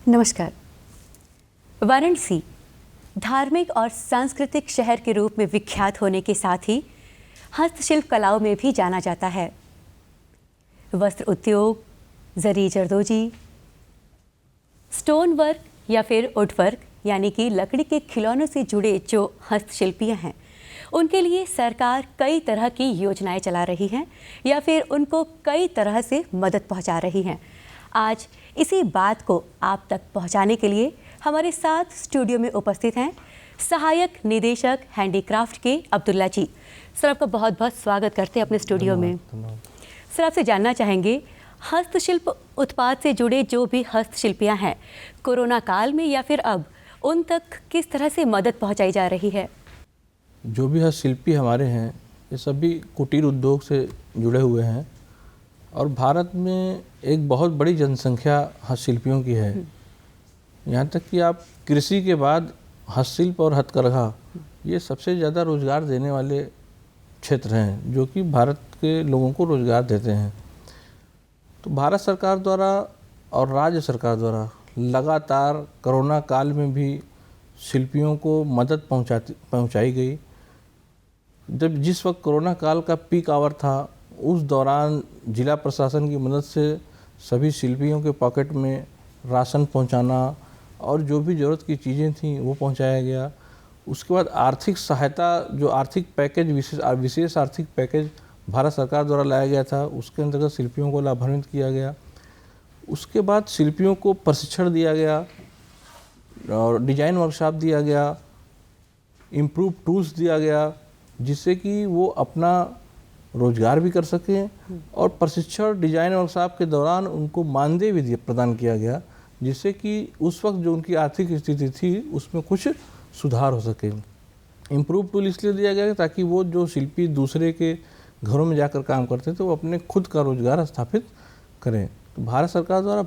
नमस्कार। वाराणसी धार्मिक और सांस्कृतिक शहर के रूप में विख्यात होने के साथ ही हस्तशिल्प कलाओं में भी जाना जाता है। वस्त्र उद्योग, जरी जरदोजी, स्टोन वर्क या फिर वुड वर्क यानी कि लकड़ी के खिलौनों से जुड़े जो हस्तशिल्पियाँ हैं, उनके लिए सरकार कई तरह की योजनाएं चला रही हैं या फिर उनको कई तरह से मदद पहुंचा रही हैं। आज इसी बात को आप तक पहुंचाने के लिए हमारे साथ स्टूडियो में उपस्थित हैं सहायक निदेशक हैंडीक्राफ्ट के अब्दुल्ला जी। सर, आपका बहुत बहुत स्वागत करते हैं अपने स्टूडियो में। सर, आपसे जानना चाहेंगे, हस्तशिल्प उत्पाद से जुड़े जो भी हस्तशिल्पियाँ हैं, कोरोना काल में या फिर अब, उन तक किस तरह से मदद पहुंचाई जा रही है? जो भी हस्तशिल्पी हमारे हैं, ये सभी कुटीर उद्योग से जुड़े हुए हैं और भारत में एक बहुत बड़ी जनसंख्या हस्तशिल्पियों की है। यहाँ तक कि आप कृषि के बाद हस्तशिल्प और हथकरघा ये सबसे ज़्यादा रोज़गार देने वाले क्षेत्र हैं, जो कि भारत के लोगों को रोज़गार देते हैं। तो भारत सरकार द्वारा और राज्य सरकार द्वारा लगातार कोरोना काल में भी शिल्पियों को मदद पहुंचाई गई। जब जिस वक्त कोरोना काल का पीक आवर था, उस दौरान जिला प्रशासन की मदद से सभी शिल्पियों के पॉकेट में राशन पहुंचाना और जो भी ज़रूरत की चीज़ें थीं वो पहुंचाया गया। उसके बाद आर्थिक सहायता, जो आर्थिक पैकेज, विशेष आर्थिक पैकेज भारत सरकार द्वारा लाया गया था, उसके अंतर्गत शिल्पियों को लाभान्वित किया गया। उसके बाद शिल्पियों को प्रशिक्षण दिया गया और डिजाइन वर्कशॉप दिया गया, इम्प्रूव टूल्स दिया गया, जिससे कि वो अपना रोजगार भी कर सकें और प्रशिक्षण डिजाइन वर्कशॉप के दौरान उनको मानदेय भी प्रदान किया गया, जिससे कि उस वक्त जो उनकी आर्थिक स्थिति थी उसमें कुछ सुधार हो सके। इम्प्रूव टूल इसलिए दिया गया ताकि वो जो शिल्पी दूसरे के घरों में जाकर काम करते थे, वो अपने खुद का रोजगार स्थापित करें। तो भारत सरकार द्वारा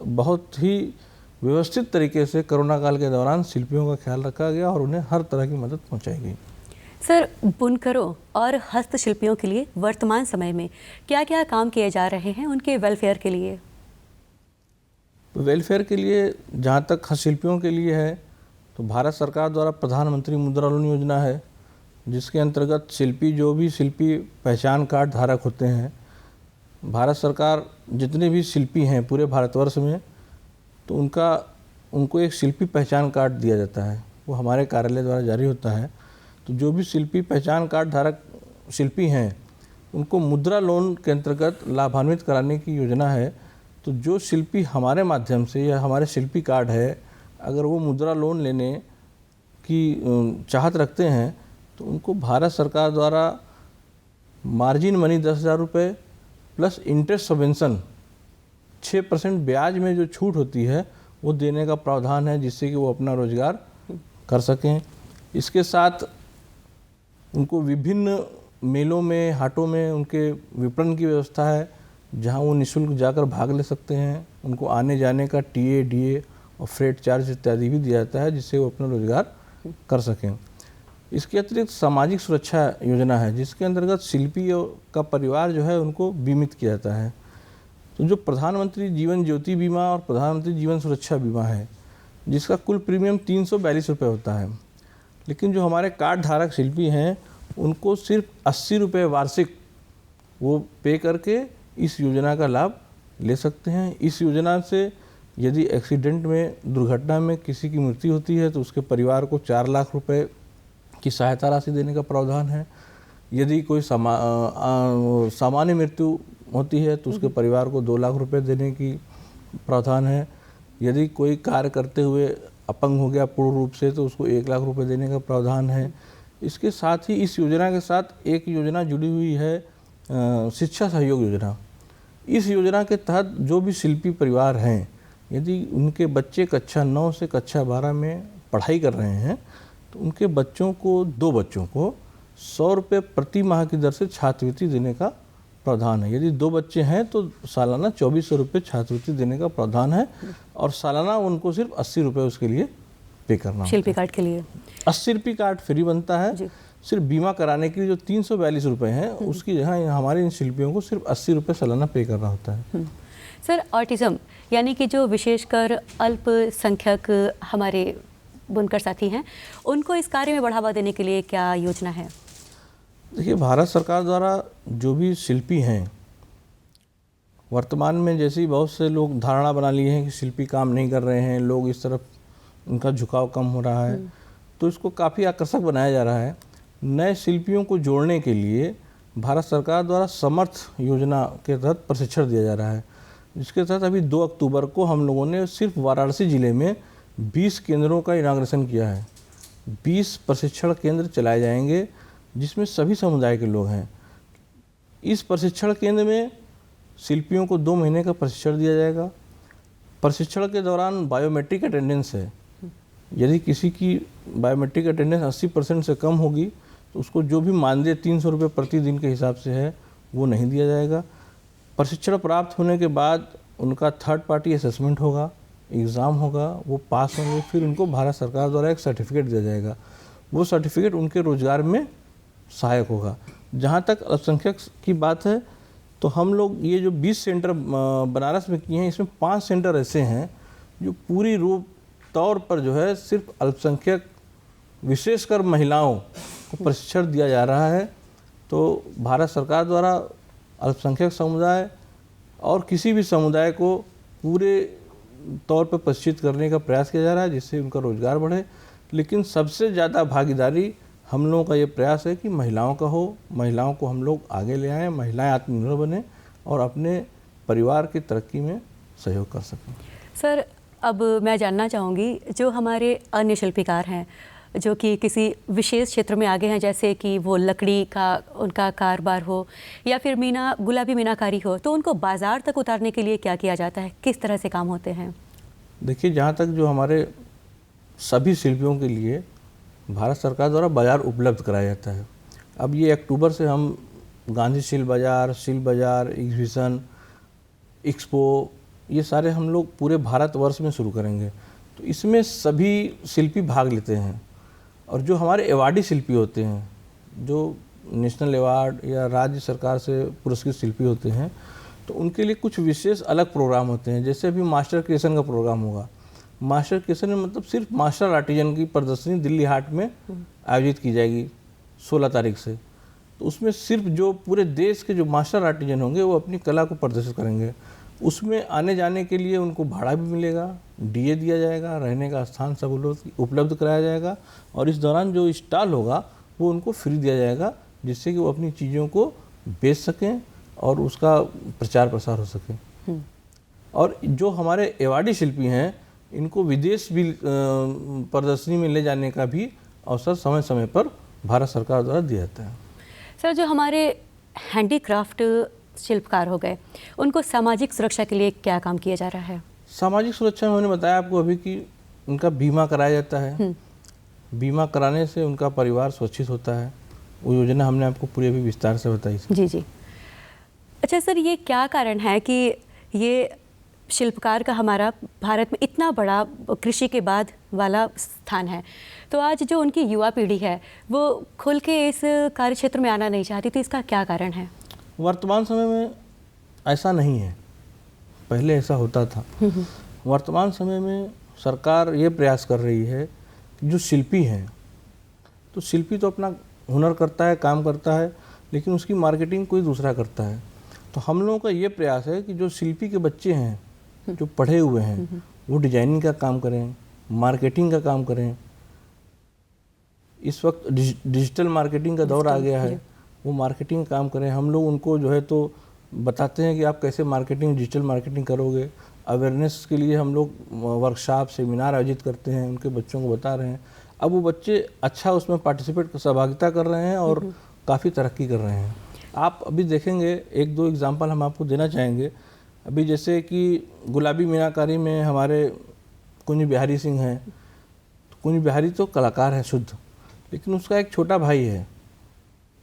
बहुत ही व्यवस्थित तरीके से कोरोना काल के दौरान शिल्पियों का ख्याल रखा गया और उन्हें हर तरह की मदद पहुंचाई गई। सर, बुनकरों और हस्तशिल्पियों के लिए वर्तमान समय में क्या क्या काम किए जा रहे हैं उनके वेलफेयर के लिए? वेलफेयर के लिए जहाँ तक हस्तशिल्पियों के लिए है, तो भारत सरकार द्वारा प्रधानमंत्री मुद्रा लोन योजना है, जिसके अंतर्गत जो भी शिल्पी पहचान कार्ड धारक होते हैं, भारत सरकार जितने भी शिल्पी हैं पूरे भारतवर्ष में, तो उनको एक शिल्पी पहचान कार्ड दिया जाता है। वो हमारे कार्यालय द्वारा जारी होता है। तो जो भी शिल्पी पहचान कार्ड धारक शिल्पी हैं, उनको मुद्रा लोन के अंतर्गत लाभान्वित कराने की योजना है। तो जो शिल्पी हमारे माध्यम से या हमारे शिल्पी कार्ड है, अगर वो मुद्रा लोन लेने की चाहत रखते हैं, तो उनको भारत सरकार द्वारा मार्जिन मनी 10,000 रुपये प्लस इंटरेस्ट सबवेंशन 6% ब्याज में जो छूट होती है वो देने का प्रावधान है, जिससे कि वो अपना रोजगार कर सकें। इसके साथ उनको विभिन्न मेलों में, हाटों में उनके विपणन की व्यवस्था है, जहां वो निःशुल्क जाकर भाग ले सकते हैं। उनको आने जाने का टीए, डीए और फ्रेट चार्ज इत्यादि भी दिया जाता है, जिससे वो अपना रोजगार कर सकें। इसके अतिरिक्त सामाजिक सुरक्षा योजना है, जिसके अंतर्गत शिल्पी का परिवार जो है उनको बीमित किया जाता है। तो जो प्रधानमंत्री जीवन ज्योति बीमा और प्रधानमंत्री जीवन सुरक्षा बीमा है, जिसका कुल प्रीमियम 342 रुपये होता है, लेकिन जो हमारे कार्ड धारक शिल्पी हैं उनको सिर्फ 80 रुपये वार्षिक वो पे करके इस योजना का लाभ ले सकते हैं। इस योजना से यदि एक्सीडेंट में, दुर्घटना में किसी की मृत्यु होती है, तो उसके परिवार को 4 लाख रुपए की सहायता राशि देने का प्रावधान है। यदि कोई सामान्य मृत्यु होती है तो उसके परिवार को 2 लाख रुपए देने की प्रावधान है। यदि कोई कार्य करते हुए अपंग हो गया पूर्ण रूप से, तो उसको 1 लाख रुपए देने का प्रावधान है। इसके साथ ही इस योजना के साथ एक योजना जुड़ी हुई है, शिक्षा सहयोग योजना। इस योजना के तहत जो भी शिल्पी परिवार हैं, यदि उनके बच्चे कक्षा 9 से कक्षा 12 में पढ़ाई कर रहे हैं, तो उनके दो बच्चों को 100 रुपये प्रति माह की दर से छात्रवृत्ति देने का प्रावधान है। यदि 2 बच्चे हैं तो सालाना 2400 रुपये छात्रवृत्ति देने का प्रावधान है और सालाना उनको सिर्फ 80 रुपये उसके लिए पे करना है। शिल्पी कार्ड के लिए 80 रुपये कार्ड फ्री बनता है। सिर्फ बीमा कराने के लिए जो 342 रुपये हैं, उसकी जगह हमारे इन शिल्पियों को सिर्फ 80 रुपये सालाना पे करना होता है। सर, ऑटिज्म यानी कि जो विशेषकर अल्पसंख्यक हमारे बुनकर साथी हैं, उनको इस कार्य में बढ़ावा देने के लिए क्या योजना है? देखिए, भारत सरकार द्वारा जो भी शिल्पी हैं, वर्तमान में जैसे ही बहुत से लोग धारणा बना लिए हैं कि शिल्पी काम नहीं कर रहे हैं, लोग इस तरफ उनका झुकाव कम हो रहा है, तो इसको काफ़ी आकर्षक बनाया जा रहा है। नए शिल्पियों को जोड़ने के लिए भारत सरकार द्वारा समर्थ योजना के तहत प्रशिक्षण दिया जा रहा है, जिसके तहत अभी 2 अक्टूबर को हम लोगों ने सिर्फ वाराणसी ज़िले में 20 केंद्रों का इनाग्रेशन किया है। 20 प्रशिक्षण केंद्र चलाए जाएंगे जिसमें सभी समुदाय के लोग हैं। इस प्रशिक्षण केंद्र में शिल्पियों को 2 महीने का प्रशिक्षण दिया जाएगा। प्रशिक्षण के दौरान बायोमेट्रिक अटेंडेंस है। यदि किसी की बायोमेट्रिक अटेंडेंस 80% से कम होगी तो उसको जो भी मानदेय 300 रुपये प्रतिदिन के हिसाब से है वो नहीं दिया जाएगा। प्रशिक्षण प्राप्त होने के बाद उनका थर्ड पार्टी असेसमेंट होगा, एग्ज़ाम होगा, वो पास होंगे, फिर उनको भारत सरकार द्वारा एक सर्टिफिकेट दिया जाएगा। वो सर्टिफिकेट उनके रोजगार में सहायक होगा। जहाँ तक अल्पसंख्यक की बात है तो हम लोग ये जो 20 सेंटर बनारस में किए हैं, इसमें 5 सेंटर ऐसे हैं जो पूरी रूप तौर पर जो है सिर्फ अल्पसंख्यक विशेषकर महिलाओं को प्रशिक्षण दिया जा रहा है। तो भारत सरकार द्वारा अल्पसंख्यक समुदाय और किसी भी समुदाय को पूरे तौर पर प्रशिक्षित करने का प्रयास किया जा रहा है जिससे उनका रोजगार बढ़े। लेकिन सबसे ज़्यादा भागीदारी हम लोगों का ये प्रयास है कि महिलाओं का हो, महिलाओं को हम लोग आगे ले आएँ, महिलाएं आत्मनिर्भर बने और अपने परिवार की तरक्की में सहयोग कर सकें। सर, अब मैं जानना चाहूँगी, जो हमारे अन्य शिल्पकार हैं जो कि किसी विशेष क्षेत्र में आगे हैं, जैसे कि वो लकड़ी का उनका कारोबार हो या फिर गुलाबी मीनाकारी हो, तो उनको बाज़ार तक उतारने के लिए क्या किया जाता है, किस तरह से काम होते हैं? देखिए, जहाँ तक जो हमारे सभी शिल्पियों के लिए भारत सरकार द्वारा बाज़ार उपलब्ध कराया जाता है। अब ये अक्टूबर से हम गांधी शिल्प बाज़ार, एग्जीबिशन, एक्सपो, ये सारे हम लोग पूरे भारतवर्ष में शुरू करेंगे। तो इसमें सभी शिल्पी भाग लेते हैं और जो हमारे अवार्डी शिल्पी होते हैं, जो नेशनल अवार्ड या राज्य सरकार से पुरस्कृत शिल्पी होते हैं, तो उनके लिए कुछ विशेष अलग प्रोग्राम होते हैं। जैसे अभी मास्टर क्रिएशन का प्रोग्राम होगा। मास्टर क्रिएशन में मतलब सिर्फ मास्टर आर्टिजन की प्रदर्शनी दिल्ली हाट में आयोजित की जाएगी 16 तारीख से। तो उसमें सिर्फ जो पूरे देश के जो मास्टर आर्टिजन होंगे वो अपनी कला को प्रदर्शित करेंगे। उसमें आने जाने के लिए उनको भाड़ा भी मिलेगा, डीए दिया जाएगा, रहने का स्थान सब उपलब्ध कराया जाएगा और इस दौरान जो स्टॉल होगा वो उनको फ्री दिया जाएगा, जिससे कि वो अपनी चीज़ों को बेच सकें और उसका प्रचार प्रसार हो सके। और जो हमारे अवार्डी शिल्पी हैं, इनको विदेश भी प्रदर्शनी में ले जाने का भी अवसर समय समय पर भारत सरकार द्वारा दिया जाता है। सर, जो हमारे हैंडीक्राफ्ट शिल्पकार हो गए, उनको सामाजिक सुरक्षा के लिए क्या काम किया जा रहा है? सामाजिक सुरक्षा में मैंने बताया आपको अभी कि उनका बीमा कराया जाता है। बीमा कराने से उनका परिवार सुरक्षित होता है। वो योजना हमने आपको पूरी अभी विस्तार से बताई। जी। अच्छा सर, ये क्या कारण है कि ये शिल्पकार का हमारा भारत में इतना बड़ा कृषि के बाद वाला स्थान है, तो आज जो उनकी युवा पीढ़ी है वो खुल के इस कार्य क्षेत्र में आना नहीं चाहती, तो इसका क्या कारण है? वर्तमान समय में ऐसा नहीं है, पहले ऐसा होता था। वर्तमान समय में सरकार ये प्रयास कर रही है कि जो शिल्पी हैं, तो शिल्पी तो अपना हुनर करता है, काम करता है, लेकिन उसकी मार्केटिंग कोई दूसरा करता है। तो हम लोगों का ये प्रयास है कि जो शिल्पी के बच्चे हैं, जो पढ़े हुए हैं, वो डिजाइनिंग का काम करें, मार्केटिंग का काम करें। इस वक्त डिजिटल मार्केटिंग का दौर आ गया है, वो मार्केटिंग का काम करें। हम लोग उनको जो है तो बताते हैं कि आप कैसे मार्केटिंग, डिजिटल मार्केटिंग करोगे। अवेयरनेस के लिए हम लोग वर्कशॉप, सेमिनार आयोजित करते हैं, उनके बच्चों को बता रहे हैं। अब वो बच्चे अच्छा उसमें पार्टिसिपेट, सहभागिता कर रहे हैं और काफ़ी तरक्की कर रहे हैं। आप अभी देखेंगे, 1-2 एग्जाम्पल हम आपको देना चाहेंगे। अभी जैसे कि गुलाबी मीनाकारी में हमारे कुंज बिहारी सिंह हैं। तो कुंज बिहारी तो कलाकार है शुद्ध, लेकिन उसका एक छोटा भाई है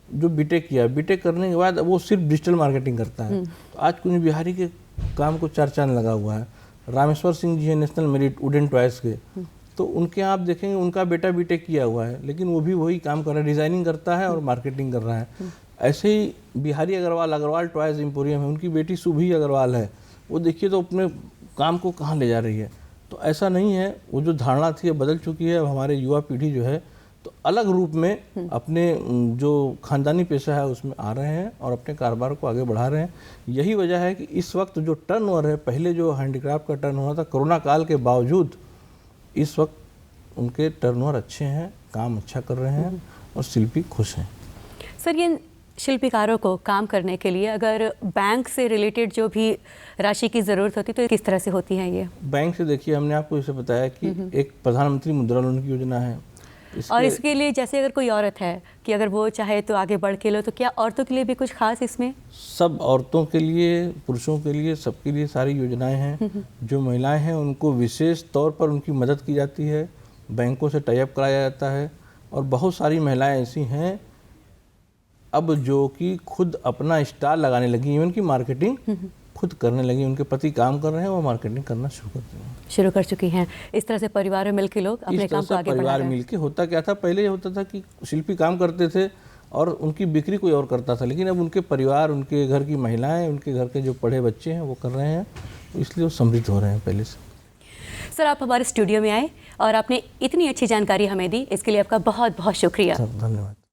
जो बीटेक किया। बीटेक करने के बाद वो सिर्फ डिजिटल मार्केटिंग करता है। तो आज कुंज बिहारी के काम को 4 चांद लगा हुआ है। रामेश्वर सिंह जी है नेशनल मेरिट वुडन टॉयज़ के, तो उनके यहाँ आप देखेंगे उनका बेटा बीटेक किया हुआ है, लेकिन वो भी वही काम कर रहा है, डिज़ाइनिंग करता है और मार्केटिंग कर रहा है। ऐसे ही बिहारी अग्रवाल टॉयज़ एम्पोरियम है, उनकी बेटी सुभी अग्रवाल है। वो देखिए तो अपने काम को कहाँ ले जा रही है। तो ऐसा नहीं है, वो जो धारणा थी अब बदल चुकी है। अब हमारे युवा पीढ़ी जो है तो अलग रूप में अपने जो खानदानी पेशा है उसमें आ रहे हैं और अपने कारोबार को आगे बढ़ा रहे हैं। यही वजह है कि इस वक्त जो टर्नओवर है, पहले जो हैंडीक्राफ्ट का टर्नओवर था कोरोना काल के बावजूद, इस वक्त उनके टर्नओवर अच्छे हैं, काम अच्छा कर रहे हैं और शिल्पी खुश हैं। सर, ये शिल्पकारों को काम करने के लिए अगर बैंक से रिलेटेड जो भी राशि की ज़रूरत होती तो किस तरह से होती है ये? बैंक से देखिए, हमने आपको इसे बताया कि एक प्रधानमंत्री मुद्रा लोन की योजना है। और इसके लिए जैसे अगर कोई औरत है कि अगर वो चाहे तो आगे बढ़ के लो, तो क्या औरतों के लिए भी कुछ खास इसमें? सब औरतों के लिए, पुरुषों के लिए, सबके लिए सारी योजनाएं हैं। जो महिलाएं हैं उनको विशेष तौर पर उनकी मदद की जाती है, बैंकों से टाई अप कराया जाता है। और बहुत सारी महिलाएं ऐसी हैं अब जो कि खुद अपना स्टॉल लगाने लगी, इवन की मार्केटिंग खुद करने लगी। उनके पति काम कर रहे हैं, वो मार्केटिंग करना शुरू कर चुकी हैं। इस तरह से परिवार में मिलकर लोग अपने काम को आगे बढ़ा रहे हैं। परिवार मिलके होता क्या था, पहले ये होता था कि शिल्पी काम करते थे और उनकी बिक्री कोई और करता था, लेकिन अब उनके परिवार, उनके घर की महिलाएं, उनके घर के जो पढ़े बच्चे हैं वो कर रहे हैं, इसलिए वो समृद्ध हो रहे हैं पहले से। सर, आप हमारे स्टूडियो में आए और आपने इतनी अच्छी जानकारी हमें दी, इसके लिए आपका बहुत बहुत शुक्रिया। धन्यवाद।